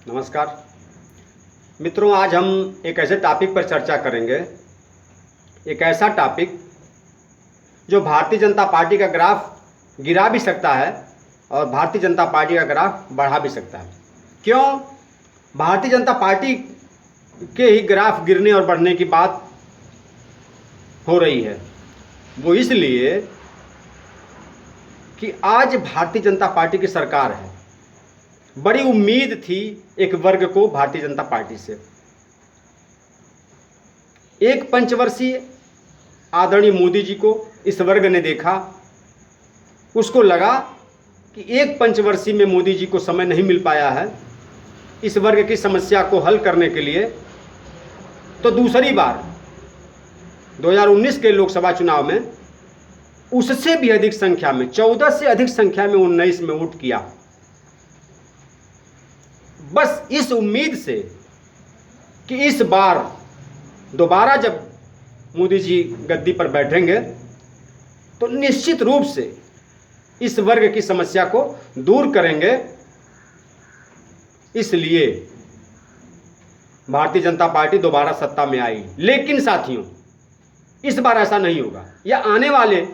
नमस्कार मित्रों, आज हम एक ऐसे टॉपिक पर चर्चा करेंगे, एक ऐसा टॉपिक जो भारतीय जनता पार्टी का ग्राफ गिरा भी सकता है और भारतीय जनता पार्टी का ग्राफ बढ़ा भी सकता है। क्यों भारतीय जनता पार्टी के ही ग्राफ गिरने और बढ़ने की बात हो रही है? वो इसलिए कि आज भारतीय जनता पार्टी की सरकार है। बड़ी उम्मीद थी एक वर्ग को भारतीय जनता पार्टी से। एक पंचवर्षीय आदरणीय मोदी जी को इस वर्ग ने देखा, उसको लगा कि एक पंचवर्षीय में मोदी जी को समय नहीं मिल पाया है इस वर्ग की समस्या को हल करने के लिए, तो दूसरी बार 2019 के लोकसभा चुनाव में उससे भी अधिक संख्या में, 14 से अधिक संख्या में 19 में वोट किया। बस इस उम्मीद से कि इस बार दोबारा जब मोदी जी गद्दी पर बैठेंगे तो निश्चित रूप से इस वर्ग की समस्या को दूर करेंगे, इसलिए भारतीय जनता पार्टी दोबारा सत्ता में आई। लेकिन साथियों, इस बार ऐसा नहीं होगा, या आने वाले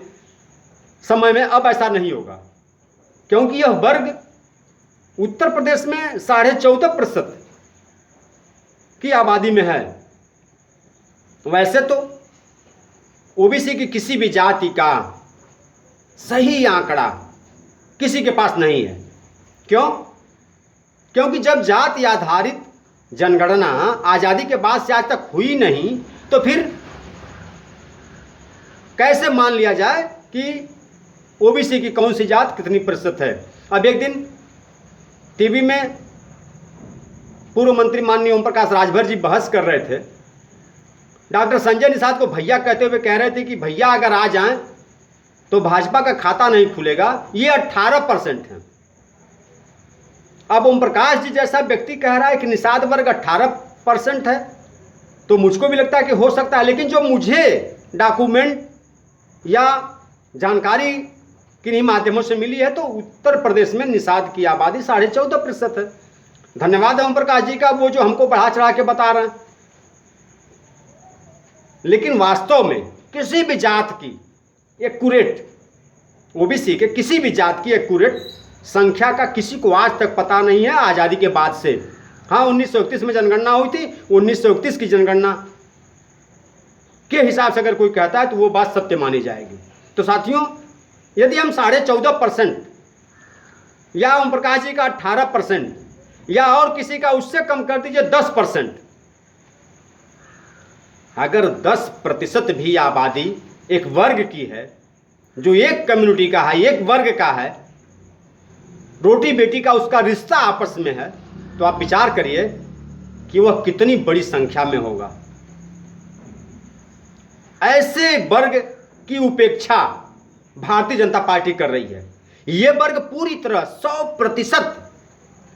समय में अब ऐसा नहीं होगा, क्योंकि यह वर्ग उत्तर प्रदेश में 14.5% की आबादी में है। वैसे तो ओबीसी की किसी भी जाति का सही आंकड़ा किसी के पास नहीं है। क्यों? क्योंकि जब जाति आधारित जनगणना आज़ादी के बाद से आज तक हुई नहीं, तो फिर कैसे मान लिया जाए कि ओबीसी की कौन सी जात कितनी प्रतिशत है? अब एक दिन टीवी में पूर्व मंत्री माननीय ओम प्रकाश राजभर जी बहस कर रहे थे। डॉक्टर संजय निषाद को भैया कहते हुए कह रहे थे कि भैया अगर आ जाएं तो भाजपा का खाता नहीं खुलेगा। ये 18% है। अब ओम प्रकाश जी जैसा व्यक्ति कह रहा है कि निषाद वर्ग 18% है, तो मुझको भी लगता है कि हो सकता है। लेकिन जो मुझे डॉक्यूमेंट या जानकारी किन्हीं माध्यमों से मिली है, तो उत्तर प्रदेश में निषाद की आबादी 14.5% है। धन्यवाद है ओम प्रकाश जी का, वो जो हमको बढ़ा चढ़ा के बता रहे हैं। लेकिन वास्तव में किसी भी जात की एक्यूरेट, ओबीसी के किसी भी जात की एक्यूरेट संख्या का किसी को आज तक पता नहीं है आज़ादी के बाद से। हाँ, 1931 में जनगणना हुई थी। 1931 की जनगणना के हिसाब से अगर कोई कहता है तो वो बात सत्य मानी जाएगी। तो साथियों, यदि हम 14.5% या ओम प्रकाश जी का 18% या और किसी का उससे कम कर दीजिए 10%, अगर 10% भी आबादी एक वर्ग की है, जो एक कम्युनिटी का है, एक वर्ग का है, रोटी बेटी का उसका रिश्ता आपस में है, तो आप विचार करिए कि वह कितनी बड़ी संख्या में होगा। ऐसे वर्ग की उपेक्षा भारतीय जनता पार्टी कर रही है। यह वर्ग पूरी तरह 100%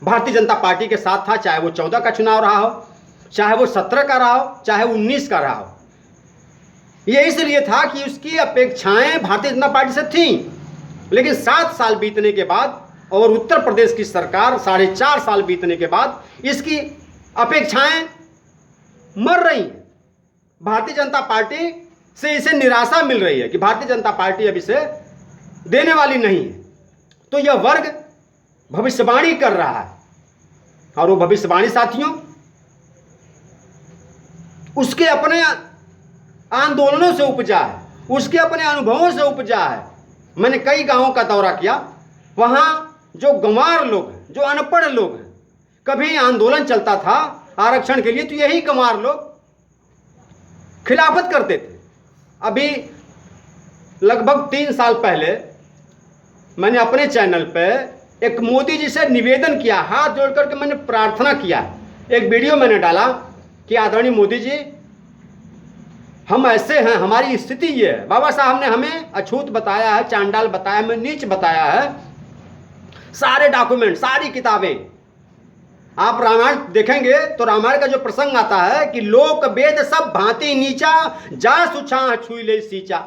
भारतीय जनता पार्टी के साथ था, चाहे वो 14 का चुनाव रहा हो, चाहे वो 17 का रहा हो, चाहे 19 का रहा हो। यह इसलिए था कि उसकी अपेक्षाएं भारतीय जनता पार्टी से थीं। लेकिन 7 साल बीतने के बाद और उत्तर प्रदेश की सरकार 4.5 साल बीतने के बाद इसकी अपेक्षाएं मर रही हैं। भारतीय जनता पार्टी से इसे निराशा मिल रही है कि भारतीय जनता पार्टी अब इसे देने वाली नहीं है। तो यह वर्ग भविष्यवाणी कर रहा है, और वो भविष्यवाणी साथियों उसके अपने आंदोलनों से उपजा है, उसके अपने अनुभवों से उपजा है। मैंने कई गांवों का दौरा किया, वहां जो गंवार लोग हैं, जो अनपढ़ लोग हैं, कभी आंदोलन चलता था आरक्षण के लिए तो यही गंवार लोग खिलाफत करते थे। अभी लगभग 3 साल पहले मैंने अपने चैनल पे एक मोदी जी से निवेदन किया, हाथ जोड़ करके मैंने प्रार्थना किया। एक वीडियो मैंने डाला कि आदरणीय मोदी जी, हम ऐसे हैं, हमारी स्थिति ये है। बाबा साहब ने हमें अछूत बताया है, चांडाल बताया, हमें नीच बताया है। सारे डॉक्यूमेंट, सारी किताबें, आप रामायण देखेंगे तो रामायण का जो प्रसंग आता है कि लोक वेद सब भांति नीचा, जा सुछा छुई ले सींचा।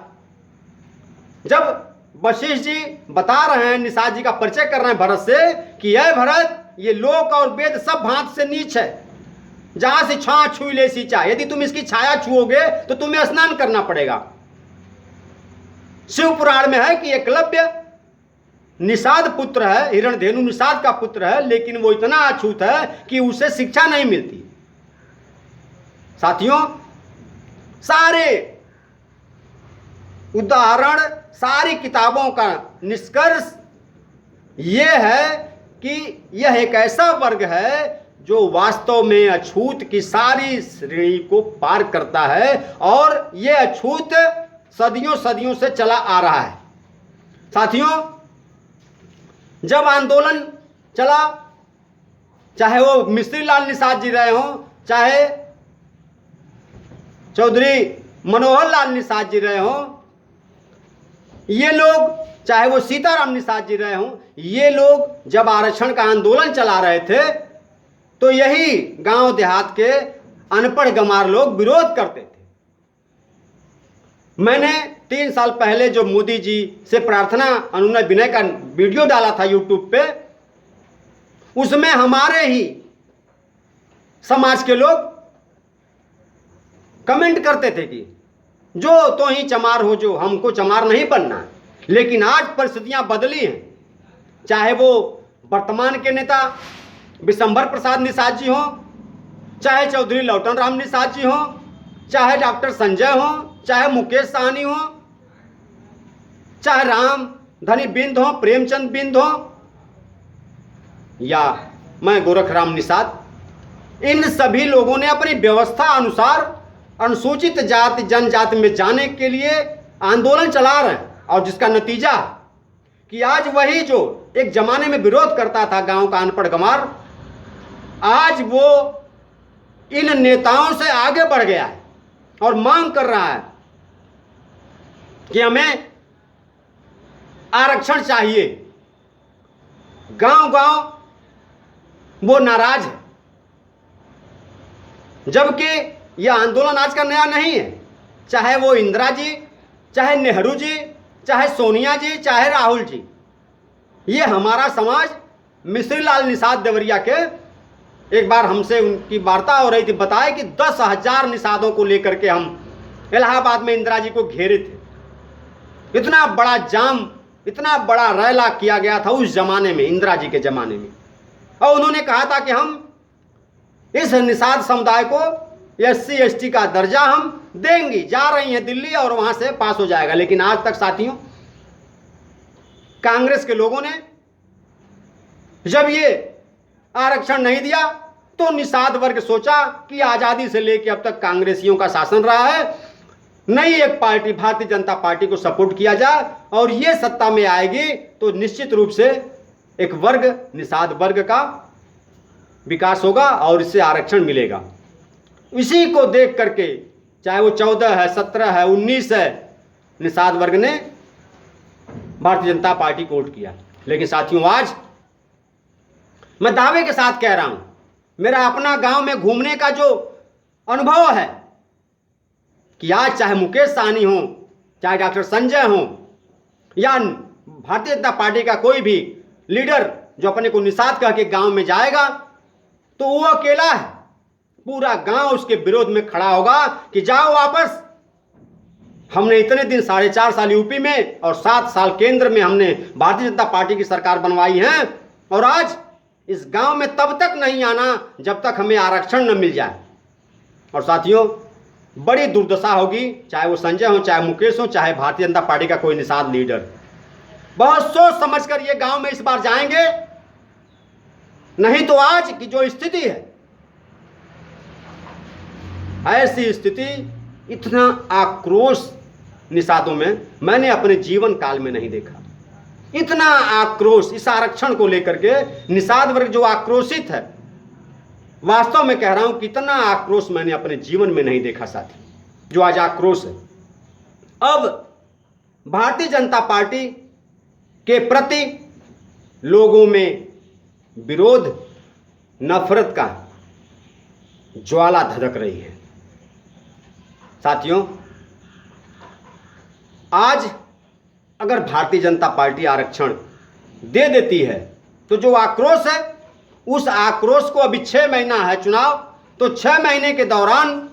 जब वशिष्ठ जी बता रहे हैं, निषाद जी का परिचय कर रहे हैं भरत से कि यह भरत, ये लोक और वेद सब भांत से नीच है। जहां से छां छुई ले सींचा, यदि तुम इसकी छाया छुओगे तो तुम्हें स्नान करना पड़ेगा। शिव पुराण में है कि एकलव्य निषाद पुत्र है, हिरण्यधेनु निषाद का पुत्र है, लेकिन वो इतना अछूत है कि उसे शिक्षा नहीं मिलती। साथियों, सारे उदाहरण, सारी किताबों का निष्कर्ष यह है कि यह एक ऐसा वर्ग है जो वास्तव में अछूत की सारी श्रेणी को पार करता है, और यह अछूत सदियों सदियों से चला आ रहा है। साथियों, जब आंदोलन चला, चाहे वो मिस्त्री लाल निषाद जी रहे हों, चाहे चौधरी मनोहर लाल निषाद जी रहे हों, ये लोग, चाहे वो सीताराम निषाद जी रहे हों, ये लोग जब आरक्षण का आंदोलन चला रहे थे तो यही गांव देहात के अनपढ़ गंवार लोग विरोध करते थे। मैंने 3 साल पहले जो मोदी जी से प्रार्थना अनुनय विनय का वीडियो डाला था यूट्यूब पे, उसमें हमारे ही समाज के लोग कमेंट करते थे कि जो तो ही चमार हो, जो हमको चमार नहीं बनना। लेकिन आज परिस्थितियां बदली हैं। चाहे वो वर्तमान के नेता विशंभर प्रसाद निषाद जी हों, चाहे चौधरी लौटन राम निषाद जी हों, चाहे डॉक्टर संजय हों, चाहे मुकेश सहनी हों, चाहे राम धनी बिंद हों, प्रेमचंद बिंद हों, या मैं गोरखराम निषाद, इन सभी लोगों ने अपनी व्यवस्था अनुसार अनुसूचित जाति जनजाति में जाने के लिए आंदोलन चला रहे हैं, और जिसका नतीजा कि आज वही जो एक जमाने में विरोध करता था गांव का अनपढ़ गंवार, आज वो इन नेताओं से आगे बढ़ गया है और मांग कर रहा है कि हमें आरक्षण चाहिए। गांव गांव वो नाराज है, जबकि यह आंदोलन आज का नया नहीं है। चाहे वो इंदिरा जी, चाहे नेहरू जी, चाहे सोनिया जी, चाहे राहुल जी, ये हमारा समाज मिस्त्री लाल निषाद देवरिया के, एक बार हमसे उनकी वार्ता हो रही थी, बताए कि 10,000 निषादों को लेकर के हम इलाहाबाद में इंदिरा जी को घेरे थे। इतना बड़ा जाम, इतना बड़ा रैला किया गया था उस जमाने में, इंदिरा जी के जमाने में। और उन्होंने कहा था कि हम इस निषाद समुदाय को SC ST का दर्जा हम देंगी। जा रही हैं दिल्ली और वहां से पास हो जाएगा। लेकिन आज तक साथियों, कांग्रेस के लोगों ने जब ये आरक्षण नहीं दिया तो निषाद वर्ग सोचा कि आजादी से लेकर अब तक कांग्रेसियों का शासन रहा है, नई एक पार्टी भारतीय जनता पार्टी को सपोर्ट किया जाए और ये सत्ता में आएगी तो निश्चित रूप से एक वर्ग, निषाद वर्ग का विकास होगा और इससे आरक्षण मिलेगा। इसी को देख करके, चाहे वो 14 है, 17 है, 19 है, निषाद वर्ग ने भारतीय जनता पार्टी को वोट किया। लेकिन साथियों, आज मैं दावे के साथ कह रहा हूं, मेरा अपना गांव में घूमने का जो अनुभव है कि आज चाहे मुकेश सहनी हो, चाहे डॉक्टर संजय हो, या भारतीय जनता पार्टी का कोई भी लीडर जो अपने को निषाद कह के गांव में जाएगा तो वो अकेला है। पूरा गांव उसके विरोध में खड़ा होगा कि जाओ वापस। हमने इतने दिन 4.5 साल यूपी में और 7 साल केंद्र में हमने भारतीय जनता पार्टी की सरकार बनवाई है, और आज इस गांव में तब तक नहीं आना जब तक हमें आरक्षण न मिल जाए। और साथियों, बड़ी दुर्दशा होगी, चाहे वो संजय हो, चाहे मुकेश हो, चाहे भारतीय जनता पार्टी का कोई निषाद लीडर। बहुत सोच समझकर ये गांव में इस बार जाएंगे, नहीं तो आज की जो स्थिति है, ऐसी स्थिति, इतना आक्रोश निषादों में मैंने अपने जीवन काल में नहीं देखा। इतना आक्रोश इस आरक्षण को लेकर के, निषाद वर्ग जो आक्रोशित है, वास्तव में कह रहा हूं, कितना आक्रोश मैंने अपने जीवन में नहीं देखा साथी, जो आज आक्रोश है। अब भारतीय जनता पार्टी के प्रति लोगों में विरोध, नफरत का ज्वाला धधक रही है। साथियों, आज अगर भारतीय जनता पार्टी आरक्षण दे देती है तो जो आक्रोश है उस आक्रोश को, अभी 6 महीना है चुनाव, तो 6 महीने के दौरान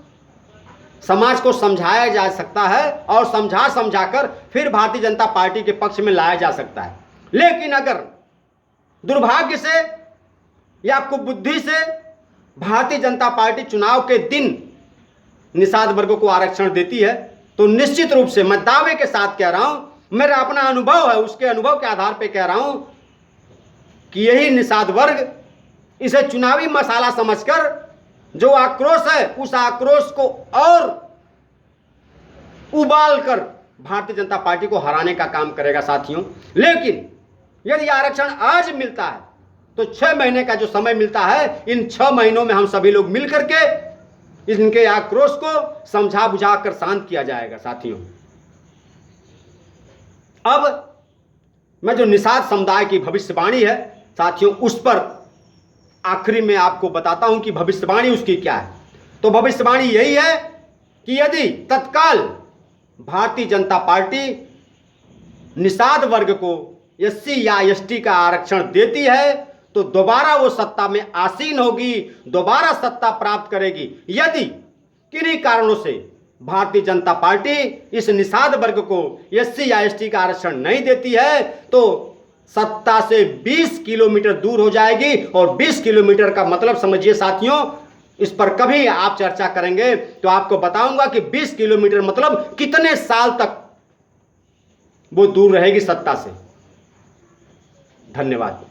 समाज को समझाया जा सकता है और समझाकर फिर भारतीय जनता पार्टी के पक्ष में लाया जा सकता है। लेकिन अगर दुर्भाग्य से या कुबुद्धि से भारतीय जनता पार्टी चुनाव के दिन निषाद वर्ग को आरक्षण देती है, तो निश्चित रूप से मैं दावे के साथ कह रहा हूं, मेरा अपना अनुभव है, उसके अनुभव के आधार पर कह रहा हूं कि यही निषाद वर्ग इसे चुनावी मसाला समझकर जो आक्रोश है उस आक्रोश को और उबाल कर भारतीय जनता पार्टी को हराने का काम करेगा साथियों। लेकिन यदि आरक्षण आज मिलता है तो 6 महीने का जो समय मिलता है, इन 6 महीनों में हम सभी लोग मिलकर के इनके आक्रोश को समझा बुझा कर शांत किया जाएगा साथियों। अब मैं जो निषाद समुदाय की भविष्यवाणी है साथियों, उस पर आखिरी में आपको बताता हूं कि भविष्यवाणी उसकी क्या है। तो भविष्यवाणी यही है कि यदि तत्काल भारतीय जनता पार्टी निषाद वर्ग को SC या ST का आरक्षण देती है तो दोबारा वो सत्ता में आसीन होगी, दोबारा सत्ता प्राप्त करेगी। यदि किन्हीं कारणों से भारतीय जनता पार्टी इस निषाद वर्ग को SC या ST का आरक्षण नहीं देती है तो सत्ता से 20 किलोमीटर दूर हो जाएगी। और 20 किलोमीटर का मतलब समझिए साथियों, इस पर कभी आप चर्चा करेंगे तो आपको बताऊंगा कि 20 किलोमीटर मतलब कितने साल तक वो दूर रहेगी सत्ता से। धन्यवाद।